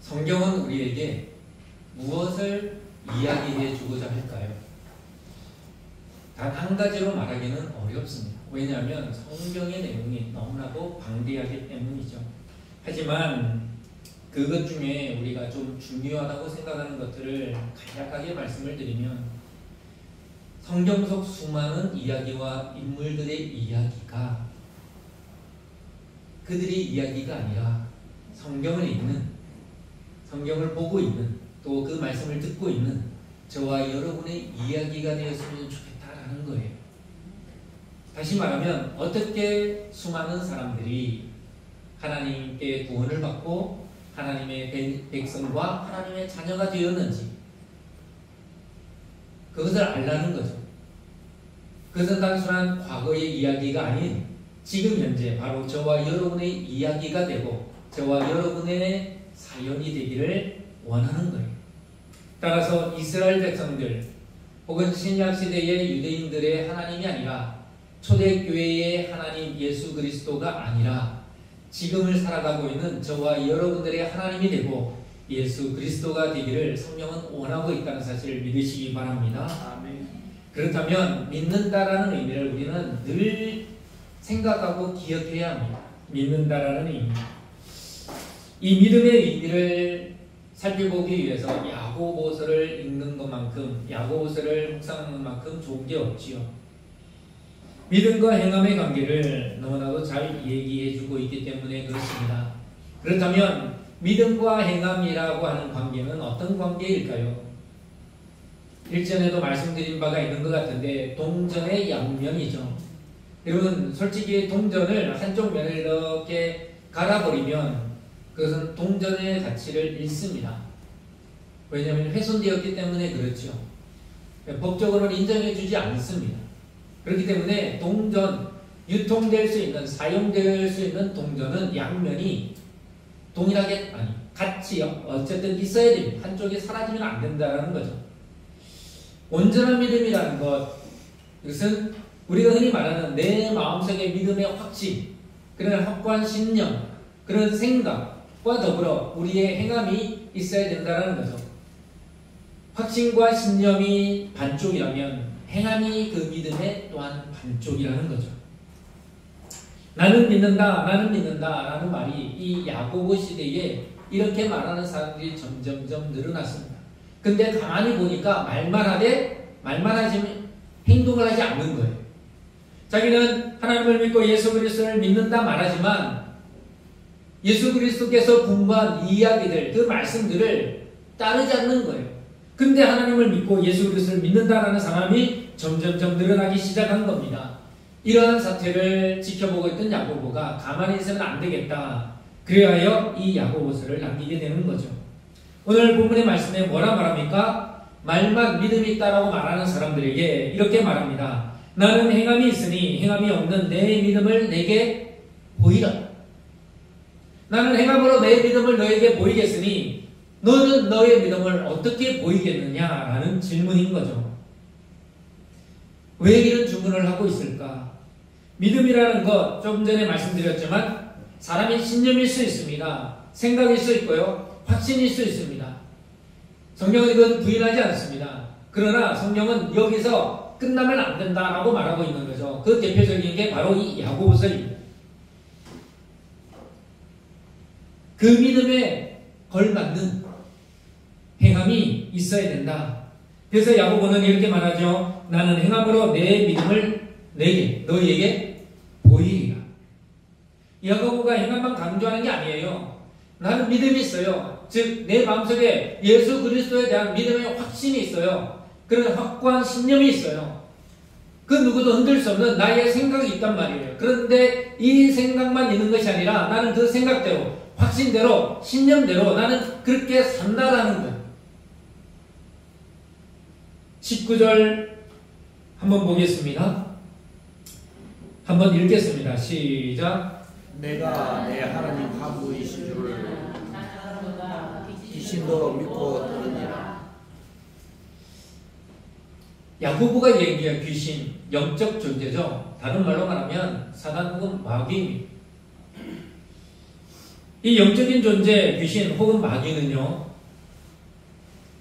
성경은 우리에게 무엇을 이야기해 주고자 할까요? 단 한 가지로 말하기는 어렵습니다. 왜냐하면 성경의 내용이 너무나도 방대하기 때문이죠. 하지만 그것 중에 우리가 좀 중요하다고 생각하는 것들을 간략하게 말씀을 드리면, 성경 속 수많은 이야기와 인물들의 이야기가 그들의 이야기가 아니라 성경을 읽는, 성경을 보고 있는, 또 그 말씀을 듣고 있는 저와 여러분의 이야기가 되었으면 좋겠다라는 거예요. 다시 말하면 어떻게 수많은 사람들이 하나님께 구원을 받고 하나님의 백성과 하나님의 자녀가 되었는지 그것을 알라는 거죠. 그것은 단순한 과거의 이야기가 아닌 지금 현재 바로 저와 여러분의 이야기가 되고 저와 여러분의 사연이 되기를 원하는 거예요. 따라서 이스라엘 백성들 혹은 신약시대의 유대인들의 하나님이 아니라 초대교회의 하나님 예수 그리스도가 아니라 지금을 살아가고 있는 저와 여러분들의 하나님이 되고 예수 그리스도가 되기를 성령은 원하고 있다는 사실을 믿으시기 바랍니다. 아멘. 그렇다면 믿는다라는 의미를 우리는 늘 생각하고 기억해야 합니다. 믿는다라는 의미. 이 믿음의 의미를 살펴보기 위해서 야고보서를 읽는 것만큼, 야고보서를 묵상하는 것만큼 좋은 게 없지요. 믿음과 행함의 관계를 너무나도 잘 얘기해주고 있기 때문에 그렇습니다. 그렇다면 믿음과 행함이라고 하는 관계는 어떤 관계일까요? 일전에도 말씀드린 바가 있는 것 같은데 동전의 양면이죠. 여러분, 솔직히 동전을 한쪽 면을 이렇게 갈아버리면 그것은 동전의 가치를 잃습니다. 왜냐하면 훼손되었기 때문에 그렇죠. 법적으로는 인정해주지 않습니다. 그렇기 때문에 동전, 유통될 수 있는, 사용될 수 있는 동전은 양면이 동일하게, 같이 어쨌든 있어야 됩니다. 한쪽이 사라지면 안 된다는 거죠. 온전한 믿음이라는 것, 이것은 우리가 흔히 말하는 내 마음속의 믿음의 확신, 그런 확고한 신념, 그런 생각과 더불어 우리의 행함이 있어야 된다는 거죠. 확신과 신념이 반쪽이라면 행함이 그 믿음의 또한 반쪽이라는 거죠. 나는 믿는다, 나는 믿는다 라는 말이 이 야고보 시대에 이렇게 말하는 사람들이 점점점 늘어났습니다. 근데 가만히 보니까 말만 하지만 행동을 하지 않는 거예요. 자기는 하나님을 믿고 예수 그리스도를 믿는다 말하지만 예수 그리스도께서 분부한 이야기들, 그 말씀들을 따르지 않는 거예요. 근데 하나님을 믿고 예수 그리스도를 믿는다라는 사람이 점점점 늘어나기 시작한 겁니다. 이러한 사태를 지켜보고 있던 야고보가 가만히 있으면 안 되겠다. 그래야 이 야고보서를 남기게 되는 거죠. 오늘 본문의 말씀에 뭐라 말합니까? 말만 믿음이 있다라고 말하는 사람들에게 이렇게 말합니다. 나는 행함이 있으니 행함이 없는 내 믿음을 내게 보이라. 나는 행함으로 내 믿음을 너에게 보이겠으니 너는 너의 믿음을 어떻게 보이겠느냐라는 질문인 거죠. 왜 이런 주문을 하고 있을까? 믿음이라는 것, 조금 전에 말씀드렸지만 사람의 신념일 수 있습니다. 생각일 수 있고요. 확신일 수 있습니다. 성경은 이건 부인하지 않습니다. 그러나 성경은 여기서 끝나면 안 된다라고 말하고 있는 거죠. 그 대표적인 게 바로 이 야고보서입니다. 그 믿음에 걸맞는 행함이 있어야 된다. 그래서 야고보는 이렇게 말하죠. 나는 행함으로 내 믿음을 너희에게 보이리라. 야고보가 행함만 강조하는 게 아니에요. 나는 믿음이 있어요. 즉 내 마음속에 예수 그리스도에 대한 믿음의 확신이 있어요. 그런 확고한 신념이 있어요. 그 누구도 흔들 수 없는 나의 생각이 있단 말이에요. 그런데 이 생각만 있는 것이 아니라 나는 그 생각대로, 확신대로, 신념대로 나는 그렇게 산다라는 거예요. 19절 한번 보겠습니다. 한번 읽겠습니다. 시작. 내가 내 하나님 하부이신 줄을 귀신도 믿고 들으니라. 야고보가 얘기한 귀신, 영적 존재죠. 다른 말로 말하면 사단 혹은 마귀입니다. 이 영적인 존재, 귀신 혹은 마귀는요,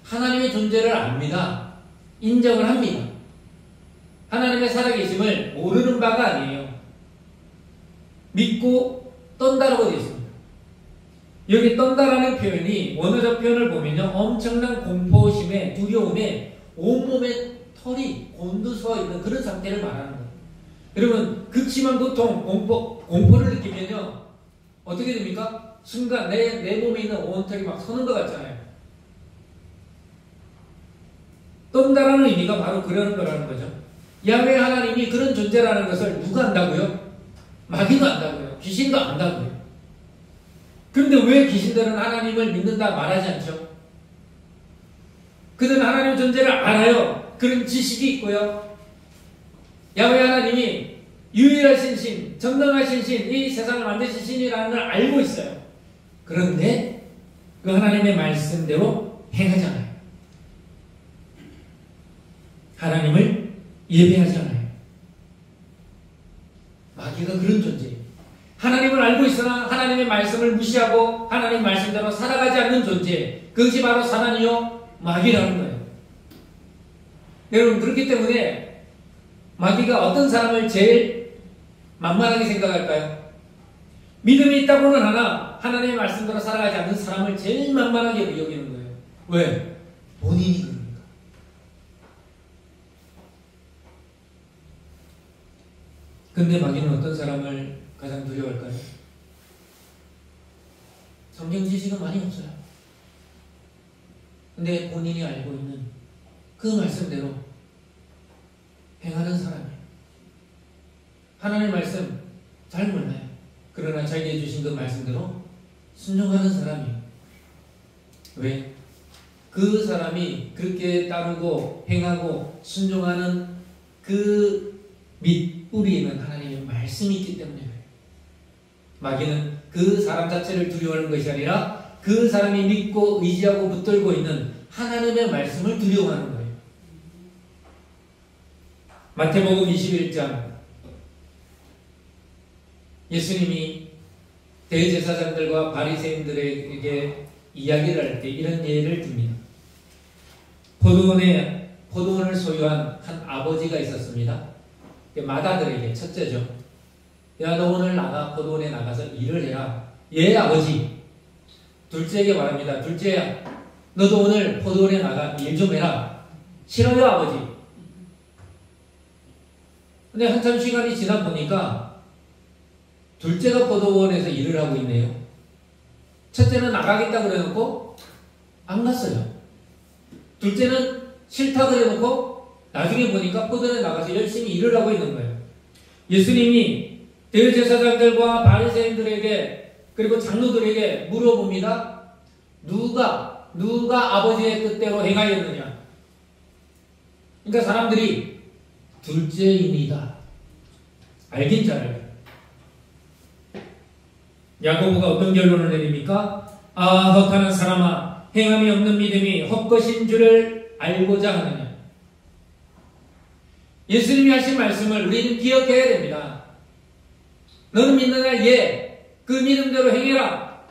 하나님의 존재를 압니다. 인정을 합니다. 하나님의 살아계심을 모르는 바가 아니에요. 믿고 떤다라고 되어 있습니다. 여기 떤다라는 표현이 원어적 표현을 보면요, 엄청난 공포심에, 두려움에 온몸에 털이 곤두서 있는 그런 상태를 말하는 거예요. 여러분, 극심한 고통, 공포를 느끼면요, 어떻게 됩니까? 순간 내 몸에 있는 온 털이 막 서는 것 같잖아요. 떤다라는 의미가 바로 그런 거라는 거죠. 야훼 하나님이 그런 존재라는 것을 누가 안다고요? 마귀도 안다고요. 귀신도 안다고요. 그런데 왜 귀신들은 하나님을 믿는다 말하지 않죠? 그들은 하나님의 존재를 알아요. 그런 지식이 있고요. 야훼 하나님이 유일하신 신, 전능하신 신, 이 세상을 만드신 신이라는 걸 알고 있어요. 그런데 그 하나님의 말씀대로 행하지 않아요. 하나님을 예배하지 않아요. 마귀가 그런 존재예요. 하나님을 알고 있으나 하나님의 말씀을 무시하고 하나님 말씀대로 살아가지 않는 존재, 그것이 바로 사단이요 마귀라는 거예요. 여러분, 그렇기 때문에 마귀가 어떤 사람을 제일 만만하게 생각할까요? 믿음이 있다고는 하나 하나님의 말씀대로 살아가지 않는 사람을 제일 만만하게 여기는 거예요. 왜? 본인이 그러니까. 근데 마귀는 어떤 사람을 가장 두려워할까요? 성경 지식은 많이 없어요. 근데 본인이 알고 있는 그 말씀대로 행하는 사람이에요. 하나님의 말씀 잘 몰라요. 그러나 자기에게 주신 그 말씀대로 순종하는 사람이에요. 왜? 그 사람이 그렇게 따르고 행하고 순종하는 그 밑뿌리에는 하나님의 말씀이 있기 때문에 그래요. 마귀는 그 사람 자체를 두려워하는 것이 아니라 그 사람이 믿고 의지하고 붙들고 있는 하나님의 말씀을 두려워하는 거예요. 마태복음 21장, 예수님이 대제사장들과 바리새인들에게 이야기를 할 때 이런 예를 듭니다. 포도원을 소유한 한 아버지가 있었습니다. 맏아들에게, 첫째죠. 야, 너 오늘 나가 포도원에 나가서 일을 해라. 예, 아버지. 둘째에게 말합니다. 둘째야, 너도 오늘 포도원에 나가 일 좀 해라. 싫어요, 아버지. 근데 한참 시간이 지나 보니까 둘째가 포도원에서 일을 하고 있네요. 첫째는 나가겠다고 그래놓고 안 갔어요. 둘째는 싫다 그래놓고 나중에 보니까 포도원에 나가서 열심히 일을 하고 있는 거예요. 예수님이 대제사장들과 바리새인들에게 그리고 장로들에게 물어봅니다. 누가 아버지의 뜻대로 행하였느냐? 그러니까 사람들이 둘째입니다. 알긴 잘 알아요. 야고보가 어떤 결론을 내립니까? 아, 헛하는 사람아, 행함이 없는 믿음이 헛것인 줄을 알고자 하느냐. 예수님이 하신 말씀을 우리는 기억해야 됩니다. 너는 믿느냐? 예. 그 믿음대로 행해라.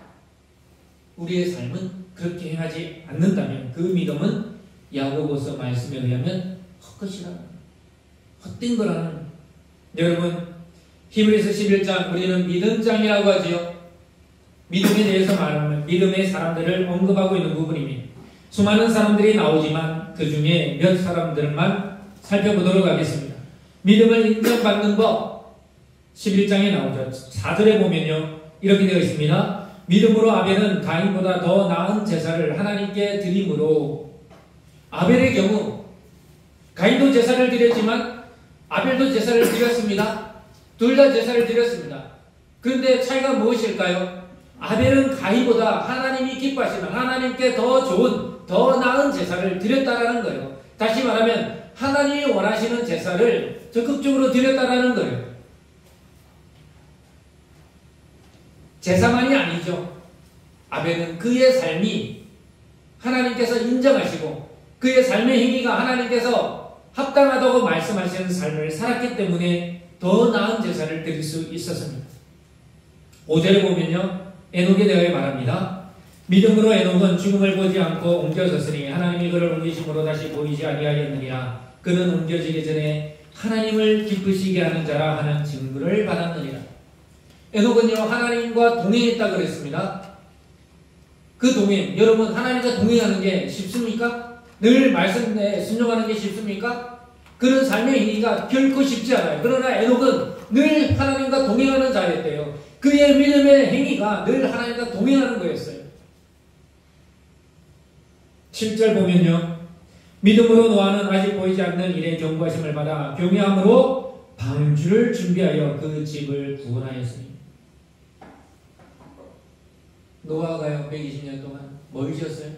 우리의 삶은 그렇게 행하지 않는다면 그 믿음은 야고보서 말씀에 의하면 헛것이라는, 헛된 거라는. 여러분, 히브리서 11장, 우리는 믿음장이라고 하지요. 믿음에 대해서 말하면 믿음의 사람들을 언급하고 있는 부분입니다. 수많은 사람들이 나오지만 그 중에 몇 사람들만 살펴보도록 하겠습니다. 믿음을 인정받는 법 11장에 나오죠. 4절에 보면요, 이렇게 되어 있습니다. 믿음으로 아벨은 가인보다 더 나은 제사를 하나님께 드림으로. 아벨의 경우 가인도 제사를 드렸지만 아벨도 제사를 드렸습니다. 둘 다 제사를 드렸습니다. 그런데 차이가 무엇일까요? 아벨은 가인보다 하나님이 기뻐하시는, 하나님께 더 좋은, 더 나은 제사를 드렸다라는 거예요. 다시 말하면 하나님이 원하시는 제사를 적극적으로 드렸다라는 거예요. 제사만이 아니죠. 아벨은 그의 삶이 하나님께서 인정하시고 그의 삶의 행위가 하나님께서 합당하다고 말씀하시는 삶을 살았기 때문에 더 나은 제사를 드릴 수 있었습니다. 5절에 보면요, 에녹에 대하여 말합니다. 믿음으로 에녹은 죽음을 보지 않고 옮겨졌으니 하나님이 그를 옮기심으로 다시 보이지 아니하였느니라. 그는 옮겨지기 전에 하나님을 기쁘시게 하는 자라 하는 증거를 받았느니라. 에녹은요 하나님과 동행했다 그랬습니다. 그 동행, 여러분 하나님과 동행하는 게 쉽습니까? 늘 말씀에 순종하는 게 쉽습니까? 그런 삶의 행위가 결코 쉽지 않아요. 그러나 에녹은 늘 하나님과 동행하는 자였대요. 그의 믿음의 행위가 늘 하나님과 동행하는 거였어요. 7절 보면요. 믿음으로 노아는 아직 보이지 않는 일에 경고하심을 받아 교묘함으로 방주를 준비하여 그 집을 구원하였으니. 노아가요 120년 동안 뭘 지었어요?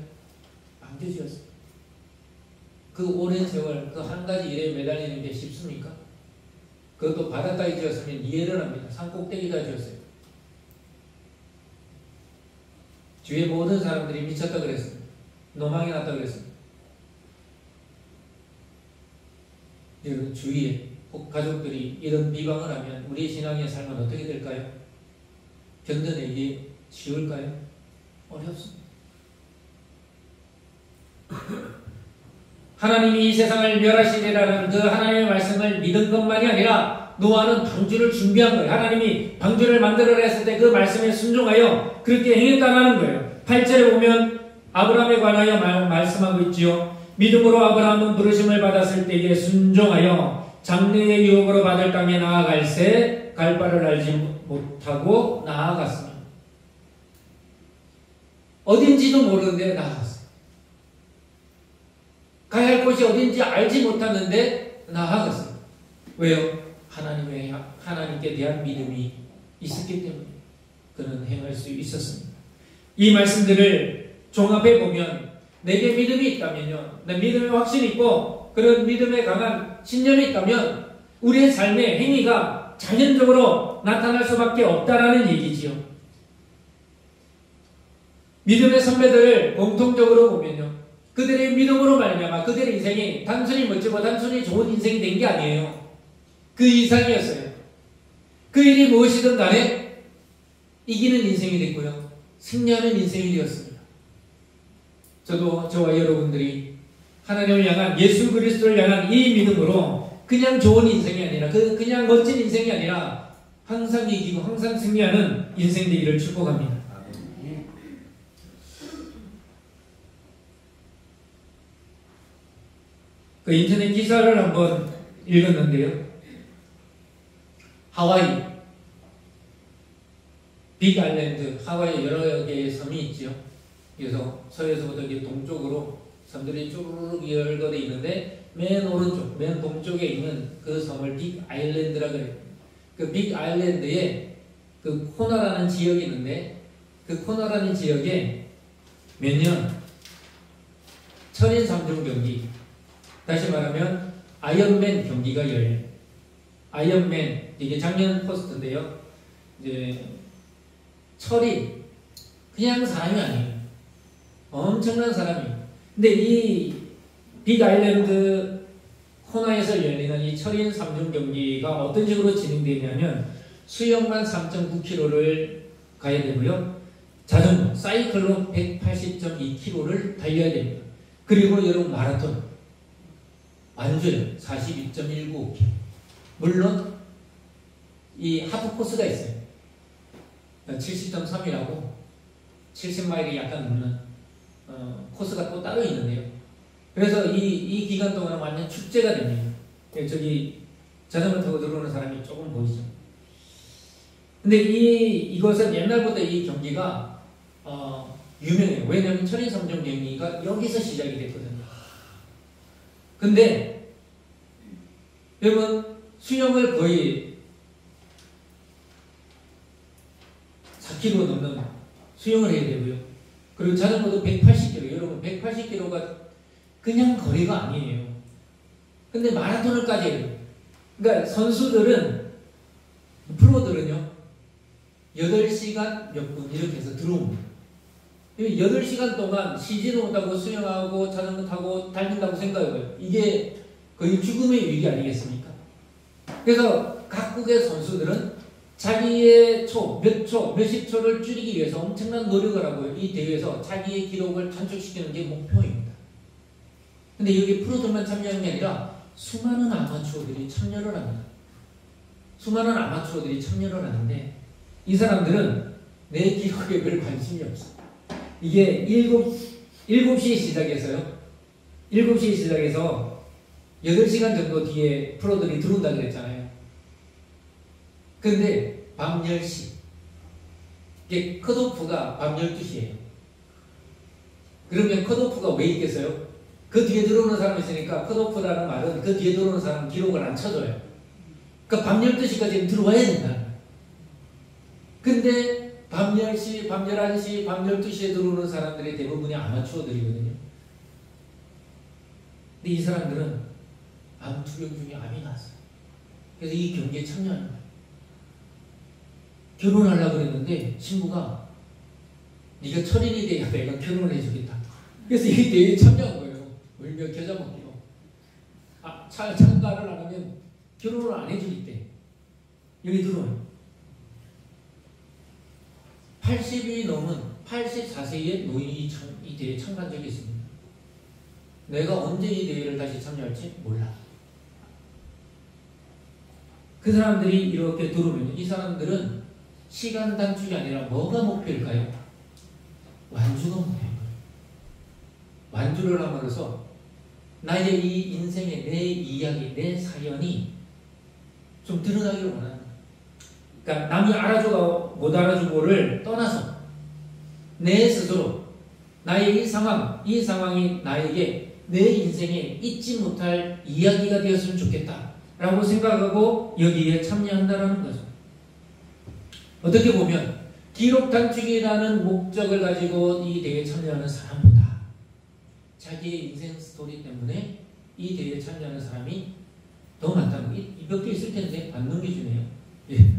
방주 지었어요. 그 오랜 세월 그 한 가지 일에 매달리는 게 쉽습니까? 그것도 바닷가에 지었으면 이해를 합니다. 산 꼭대기다 지었어요. 주위의 모든 사람들이 미쳤다 그랬습니다. 노망이 났다 그랬습니다. 여러분 주위에 혹 가족들이 이런 비방을 하면 우리의 신앙의 삶은 어떻게 될까요? 견뎌내기 쉬울까요? 어렵습니다. 하나님이 이 세상을 멸하시리라는 그 하나님의 말씀을 믿은 것만이 아니라 노아는 방주를 준비한 거예요. 하나님이 방주를 만들어라 했을 때 그 말씀에 순종하여 그렇게 행했다는 거예요. 8절에 보면 아브라함에 관하여 말씀하고 있지요. 믿음으로 아브라함은 부르심을 받았을 때에 순종하여 장래의 유업으로 받을 땅에 나아갈새 갈 바를 알지 못하고 나아갔습니다. 어딘지도 모르는데 나아갔어요. 가야 할 곳이 어딘지 알지 못하는데 나아갔어요. 왜요? 하나님께 대한 믿음이 있었기 때문에 그는 행할 수 있었습니다. 이 말씀들을 종합해 보면 내게 믿음이 있다면요, 내 믿음의 확신이 있고 그런 믿음에 강한 신념이 있다면 우리의 삶의 행위가 자연적으로 나타날 수밖에 없다라는 얘기지요. 믿음의 선배들을 공통적으로 보면요, 그들의 믿음으로 말미암아 그들의 인생이 단순히 멋지고 단순히 좋은 인생이 된 게 아니에요. 그 이상이었어요. 그 일이 무엇이든 간에 이기는 인생이 됐고요, 승리하는 인생이 되었습니다. 저도 저와 여러분들이 하나님을 향한, 예수 그리스도를 향한 이 믿음으로 그냥 좋은 인생이 아니라 그냥 멋진 인생이 아니라 항상 이기고 항상 승리하는 인생 되기를 축복합니다. 그 인터넷 기사를 한번 읽었는데요, 하와이 빅아일랜드, 하와이에 여러 개의 섬이 있죠. 그래서 서에서부터 이렇게 동쪽으로 섬들이 쭈르륵 열거되어 있는데 맨 오른쪽, 맨 동쪽에 있는 그 섬을 빅아일랜드라고 해요. 그 빅아일랜드에 그 코나라는 지역이 있는데 그 코나라는 지역에 매년 천인 3종 경기, 다시 말하면 아이언맨 경기가 열려요. 아이언맨, 이게 작년 포스트인데요. 이제 철인, 그냥 사람이 아니에요. 엄청난 사람이에요. 근데 이 빅아일랜드 코나에서 열리는 이 철인 3종 경기가 어떤 식으로 진행되냐면 수영만 3.9km를 가야 되고요, 자전거, 사이클로 180.2km를 달려야 됩니다. 그리고 여러분 마라톤 완주요 42.195km. 물론 이 하프 코스가 있어요. 70.3이라고 70마일이 약간 넘는 코스가 또 따로 있는데요. 그래서 이 기간 동안은 완전 축제가 됩니다. 저기 자전거 타고 들어오는 사람이 조금 보이죠. 근데 이것은 옛날부터 이 경기가 유명해요. 왜냐하면 천인 3종 경기가 여기서 시작이 됐거든요. 근데 여러분 수영을 거의 4km 넘는 수영을 해야 되고요. 그리고 자전거도 180km. 여러분 180km가 그냥 거리가 아니에요. 근데 마라톤을까지 해요. 그러니까 선수들은, 프로들은요 8시간 몇 분 이렇게 해서 들어옵니다. 8시간 동안 쉬지도 못하고 수영하고 자전거 타고 달린다고 생각해봐요. 이게 거의 죽음의 위기 아니겠습니까? 그래서 각국의 선수들은 자기의 몇 초, 몇십 초를 줄이기 위해서 엄청난 노력을 하고 이 대회에서 자기의 기록을 단축시키는 게 목표입니다. 근데 여기 프로들만 참여하는 게 아니라 수많은 아마추어들이 참여를 합니다. 수많은 아마추어들이 참여를 하는데 이 사람들은 내 기록에 별 관심이 없어. 이게 7시에 시작해서요. 7시에 시작해서 8시간 정도 뒤에 프로들이 들어온다 그랬잖아요. 근데 밤 10시. 이게 컷오프가 밤 12시예요. 그러면 컷오프가 왜 있겠어요? 그 뒤에 들어오는 사람이 있으니까 컷오프라는 말은 그 뒤에 들어오는 사람 기록을 안 쳐줘요. 그러니까 밤 12시까지는 들어와야 된다. 근데 밤 10시, 밤 11시, 밤 12시에 들어오는 사람들이 대부분이 아마추어들이거든요. 근데 이 사람들은 암 투병 중에 암이 났어요. 그래서 이 경기에 참여하는 거예요. 결혼하려고 그랬는데 신부가 네가 철인이 돼야 내가 결혼을 해주겠다. 그래서 이 대회에 참여한 거예요. 울며 겨자 먹기로. 참가를 안 하면 결혼을 안 해주기 때문에 여기 들어와요. 80이 넘은 84세의 노인이 이 대회에 참가한 적이 있습니다. 내가 언제 이 대회를 다시 참여할지 몰라. 그 사람들이 이렇게 들어오면 이 사람들은 시간 단축이 아니라 뭐가 목표일까요? 완주가 목표인 거예요. 완주를 함으로써 나의 이 인생의 내 이야기, 내 사연이 좀 드러나기를 원하는 거예요. 그러니까 남이 알아주고 못 알아주고를 떠나서 내 스스로 나의 이 상황이 나에게 내 인생에 잊지 못할 이야기가 되었으면 좋겠다 라고 생각하고 여기에 참여한다는 거죠. 어떻게 보면 기록 단축이라는 목적을 가지고 이 대회에 참여하는 사람보다 자기의 인생 스토리 때문에 이 대회에 참여하는 사람이 더 많다는 게 몇 개 있을 텐데 안 넘겨주네요. 예.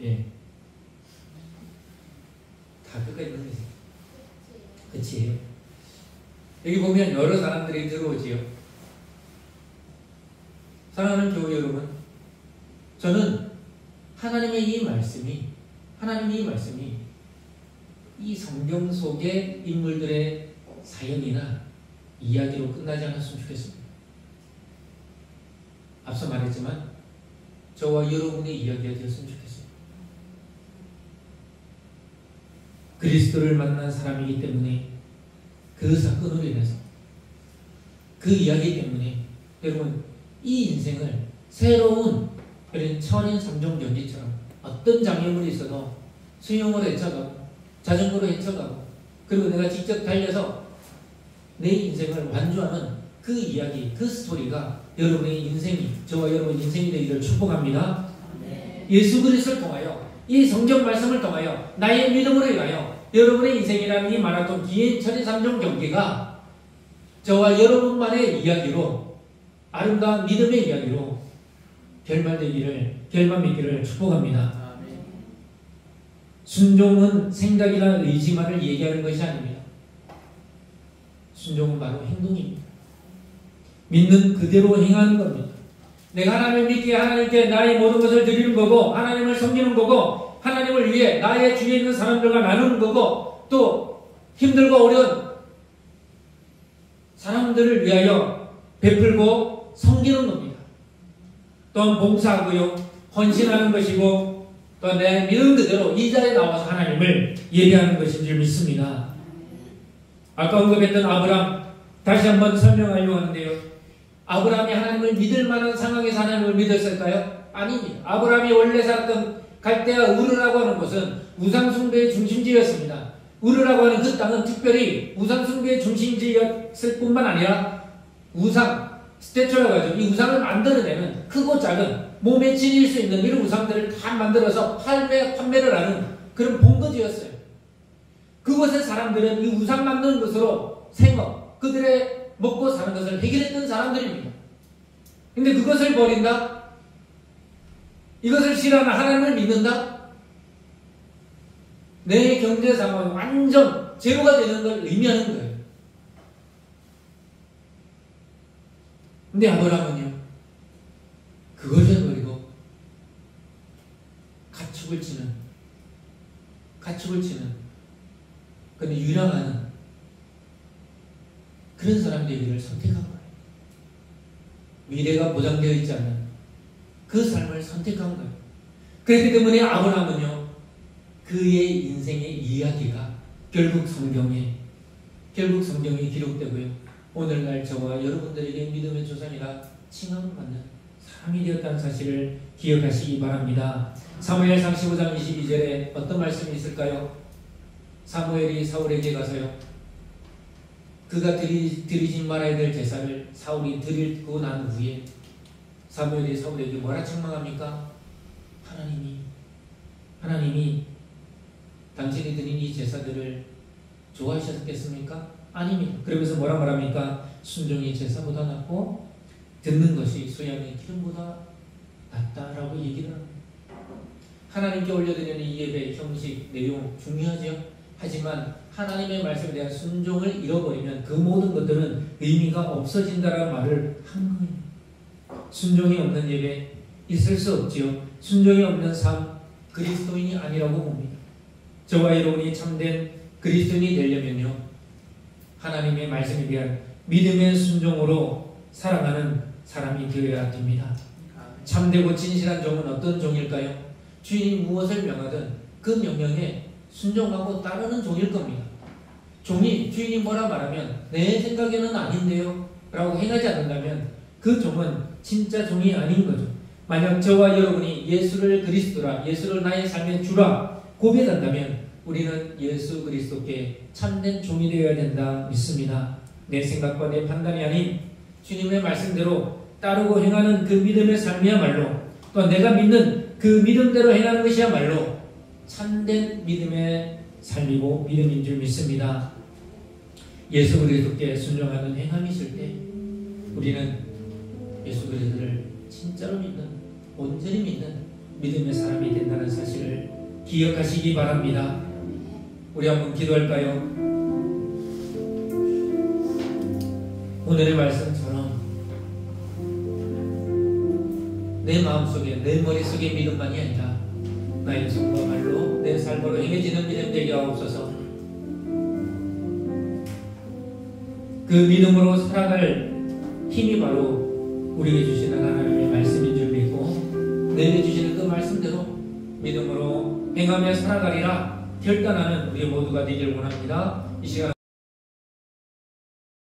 예. 다 끝까지 넘기세요. 그치? 여기 보면 여러 사람들이 들어오지요. 사랑하는 교회 여러분, 저는 하나님의 이 말씀이 이 성경 속의 인물들의 사연이나 이야기로 끝나지 않았으면 좋겠습니다. 앞서 말했지만 저와 여러분의 이야기가 되었으면 좋겠습니다. 그리스도를 만난 사람이기 때문에 그 사건으로 인해서 그 이야기 때문에 여러분 이 인생을 새로운 그런 천인 삼종 경기처럼 어떤 장애물이 있어도 수영으로 헤쳐가고 자전거로 헤쳐가고 그리고 내가 직접 달려서 내 인생을 완주하는 그 이야기, 그 스토리가 여러분의 인생이, 저와 여러분 인생이 되기를 축복합니다. 네. 예수 그리스도를 통하여 이 성경 말씀을 통하여 나의 믿음으로 인하여 여러분의 인생이라는 이 마라톤 긴 천인 삼종 경기가 저와 여러분만의 이야기로 아름다운 믿음의 이야기로 결말 맺기를 축복합니다. 아멘. 순종은 생각이나 의지만을 얘기하는 것이 아닙니다. 순종은 바로 행동입니다. 믿는 그대로 행하는 겁니다. 내가 하나님을 믿기에 하나님께 나의 모든 것을 드리는 거고 하나님을 섬기는 거고 하나님을 위해 나의 주위에 있는 사람들과 나누는 거고 또 힘들고 어려운 사람들을 위하여 베풀고 섬기는 겁니다. 또한 봉사하고요 헌신하는 것이고 또 내 믿음 그대로 이 자리에 나와서 하나님을 예배하는 것인 줄 믿습니다. 아까 언급했던 아브람 다시 한번 설명하려고 하는데요. 아브라함이 하나님을 믿을 만한 상황에서 하나님을 믿었을까요? 아닙니다. 아브라함이 원래 살았던 갈대아 우르라고 하는 곳은 우상숭배의 중심지였습니다. 우르라고 하는 그 땅은 특별히 우상숭배의 중심지였을 뿐만 아니라 스태츄라고 하죠. 이 우상을 만들어내는 크고 작은 몸에 지닐 수 있는 이런 우상들을 다 만들어서 판매를 하는 그런 본거지였어요. 그곳의 사람들은 이 우상 만드는 것으로 생업, 그들의 먹고 사는 것을 해결했던 사람들입니다. 근데 그것을 버린다? 이것을 싫어하는 하나님을 믿는다? 내 경제 상황이 완전 제로가 되는 걸 의미하는 거예요. 근데 아브라함은요, 그것을 버리고 춤을 추는, 근데 유랑하는 그런 사람 되기를 선택한 거예요. 미래가 보장되어 있지 않는 그 삶을 선택한 거예요. 그렇기 때문에 아브라함은요, 그의 인생의 이야기가 결국 성경에 기록되고요, 오늘날 저와 여러분들에게 믿음의 조상이라 칭함을 받는 사람이 되었다는 사실을 기억하시기 바랍니다. 사무엘상 15장 22절에 어떤 말씀이 있을까요? 사무엘이 사울에게 가서요, 그가 드리지 말아야 될 제사를 사울이 드리고 난 후에 사무엘이 사울에게 뭐라 책망합니까? 하나님이 당신이 드린 이 제사들을 좋아하셨겠습니까? 아닙니다. 그러면서 뭐라 말합니까? 순종이 제사보다 낫고 듣는 것이 수양의 기름보다 낫다라고 얘기를 합니다. 하나님께 올려드리는 이 예배의 형식, 내용 중요하죠. 하지만 하나님의 말씀에 대한 순종을 잃어버리면 그 모든 것들은 의미가 없어진다라는 말을 한 거예요. 순종이 없는 예배 있을 수 없지요. 순종이 없는 삶, 그리스도인이 아니라고 봅니다. 저와 여러분이 참된 그리스도인이 되려면요, 하나님의 말씀에 대한 믿음의 순종으로 살아가는 사람이 되어야 됩니다. 참되고 진실한 종은 어떤 종일까요? 주인이 무엇을 명하든 그 명령에 순종하고 따르는 종일 겁니다. 종이 주인이 뭐라 말하면 내 생각에는 아닌데요 라고 행하지 않는다면 그 종은 진짜 종이 아닌 거죠. 만약 저와 여러분이 예수를 그리스도라, 예수를 나의 삶의 주라 고백한다면 우리는 예수 그리스도께 참된 종이 되어야 된다 믿습니다. 내 생각과 내 판단이 아닌 주님의 말씀대로 따르고 행하는 그 믿음의 삶이야말로, 또 내가 믿는 그 믿음대로 행하는 것이야말로 참된 믿음의 삶이고 믿음인 줄 믿습니다. 예수 그리스도께 순종하는 행함이 있을 때 우리는 예수 그리스도를 진짜로 믿는, 온전히 믿는 믿음의 사람이 된다는 사실을 기억하시기 바랍니다. 우리 한번 기도할까요? 오늘의 말씀처럼 내 마음속에, 내 머릿속에 믿음만이 아니라 나의 손과 말로 내 삶으로 행해지는 믿음 되게 하옵소서. 그 믿음으로 살아갈 힘이 바로 우리에게 주시는 하나님의 말씀인 줄 믿고 내게 주시는 그 말씀대로 믿음으로 행하며 살아가리라 결단하는 우리 모두가 되길 원합니다. 이 시간